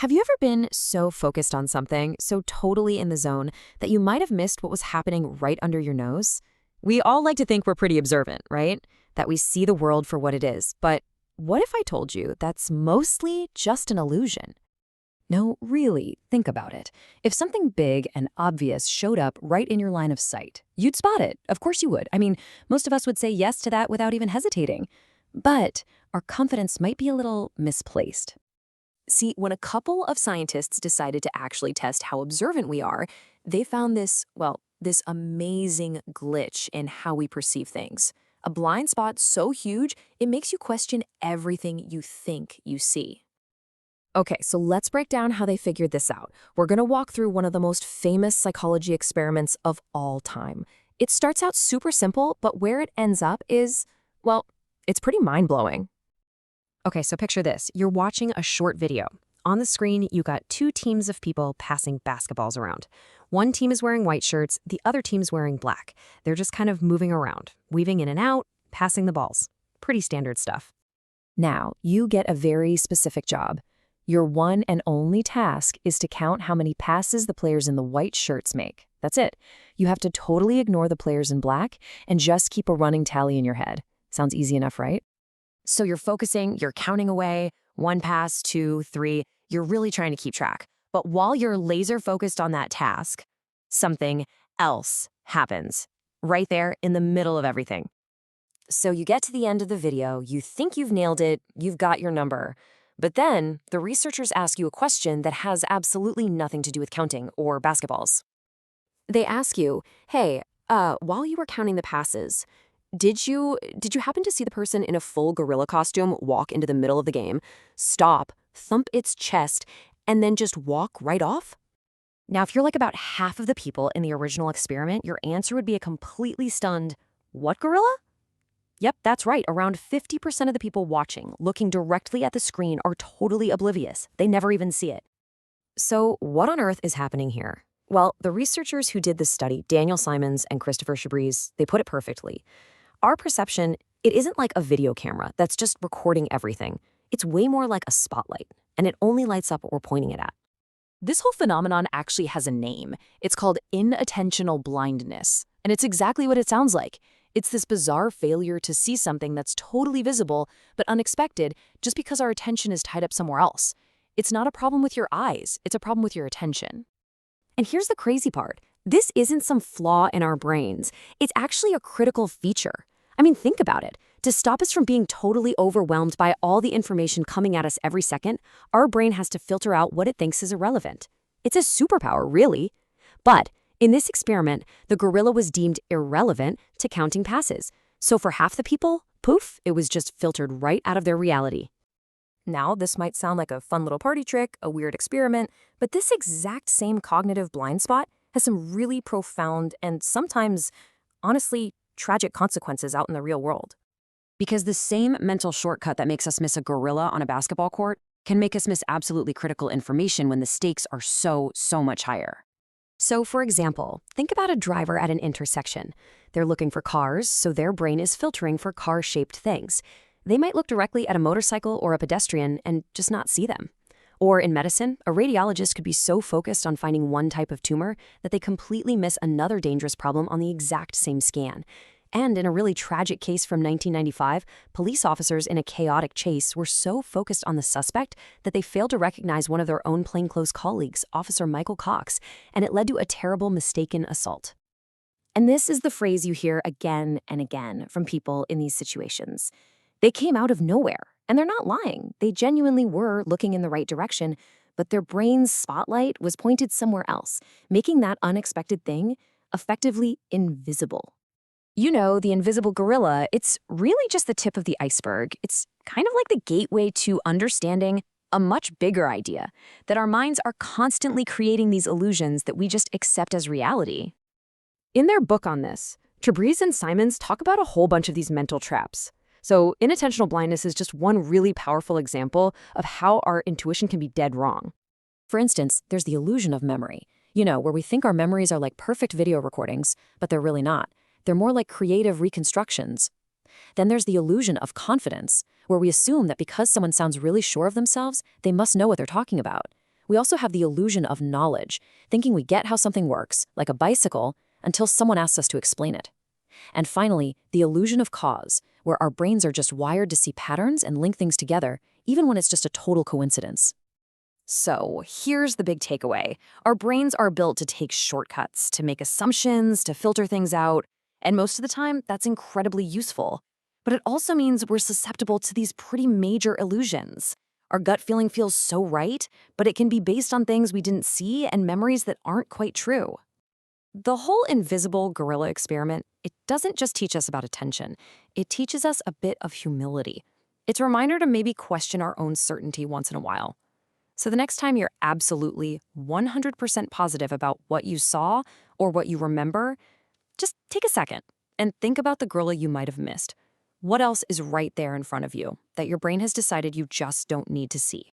Have you ever been so focused on something, so totally in the zone, that you might have missed what was happening right under your nose? We all like to think we're pretty observant, right? That we see the world for what it is. But what if I told you that's mostly just an illusion? No, really, think about it. If something big and obvious showed up right in your line of sight, you'd spot it. Of course you would. I mean, most of us would say yes to that without even hesitating. But our confidence might be a little misplaced. See, when a couple of scientists decided to actually test how observant we are, they found this amazing glitch in how we perceive things. A blind spot so huge, it makes you question everything you think you see. Okay, so let's break down how they figured this out. We're going to walk through one of the most famous psychology experiments of all time. It starts out super simple, but where it ends up is, well, it's pretty mind-blowing. Okay, so picture this. You're watching a short video. On the screen, you got two teams of people passing basketballs around. One team is wearing white shirts, the other team's wearing black. They're just kind of moving around, weaving in and out, passing the balls. Pretty standard stuff. Now, you get a very specific job. Your one and only task is to count how many passes the players in the white shirts make. That's it. You have to totally ignore the players in black and just keep a running tally in your head. Sounds easy enough, right? So you're focusing, you're counting away, 1 pass, 2, 3, you're really trying to keep track. But while you're laser focused on that task, something else happens right there in the middle of everything. So you get to the end of the video, you think you've nailed it, you've got your number. But then the researchers ask you a question that has absolutely nothing to do with counting or basketballs. They ask you, hey, while you were counting the passes, did you happen to see the person in a full gorilla costume walk into the middle of the game, stop, thump its chest, and then just walk right off? Now, if you're like about half of the people in the original experiment, your answer would be a completely stunned, what gorilla? Yep, that's right. Around 50% of the people watching, looking directly at the screen, are totally oblivious. They never even see it. So what on earth is happening here? Well, the researchers who did this study, Daniel Simons and Christopher Chabris, they put it perfectly. Our perception, it isn't like a video camera that's just recording everything. It's way more like a spotlight, and it only lights up what we're pointing it at. This whole phenomenon actually has a name. It's called inattentional blindness, and it's exactly what it sounds like. It's this bizarre failure to see something that's totally visible but unexpected just because our attention is tied up somewhere else. It's not a problem with your eyes, it's a problem with your attention. And here's the crazy part. This isn't some flaw in our brains. It's actually a critical feature. I mean, think about it. To stop us from being totally overwhelmed by all the information coming at us every second, our brain has to filter out what it thinks is irrelevant. It's a superpower, really. But in this experiment, the gorilla was deemed irrelevant to counting passes. So for half the people, poof, it was just filtered right out of their reality. Now, this might sound like a fun little party trick, a weird experiment, but this exact same cognitive blind spot has some really profound and sometimes, honestly, tragic consequences out in the real world. Because the same mental shortcut that makes us miss a gorilla on a basketball court can make us miss absolutely critical information when the stakes are so much higher. So, for example, think about a driver at an intersection. They're looking for cars, so their brain is filtering for car-shaped things. They might look directly at a motorcycle or a pedestrian and just not see them. Or in medicine, a radiologist could be so focused on finding one type of tumor that they completely miss another dangerous problem on the exact same scan. And in a really tragic case from 1995, police officers in a chaotic chase were so focused on the suspect that they failed to recognize one of their own plainclothes colleagues, Officer Michael Cox, and it led to a terrible mistaken assault. And this is the phrase you hear again and again from people in these situations. They came out of nowhere, and they're not lying. They genuinely were looking in the right direction, but their brain's spotlight was pointed somewhere else, making that unexpected thing effectively invisible. You know, the invisible gorilla, it's really just the tip of the iceberg. It's kind of like the gateway to understanding a much bigger idea, that our minds are constantly creating these illusions that we just accept as reality. In their book on this, Chabris and Simons talk about a whole bunch of these mental traps. So inattentional blindness is just one really powerful example of how our intuition can be dead wrong. For instance, there's the illusion of memory. You know, where we think our memories are like perfect video recordings, but they're really not. They're more like creative reconstructions. Then there's the illusion of confidence, where we assume that because someone sounds really sure of themselves, they must know what they're talking about. We also have the illusion of knowledge, thinking we get how something works, like a bicycle, until someone asks us to explain it. And finally, the illusion of cause, where our brains are just wired to see patterns and link things together, even when it's just a total coincidence. So here's the big takeaway. Our brains are built to take shortcuts, to make assumptions, to filter things out, and most of the time, that's incredibly useful. But it also means we're susceptible to these pretty major illusions. Our gut feeling feels so right, but it can be based on things we didn't see and memories that aren't quite true. The whole invisible gorilla experiment, it doesn't just teach us about attention. It teaches us a bit of humility. It's a reminder to maybe question our own certainty once in a while. So the next time you're absolutely 100% positive about what you saw or what you remember, just take a second and think about the gorilla you might have missed. What else is right there in front of you that your brain has decided you just don't need to see?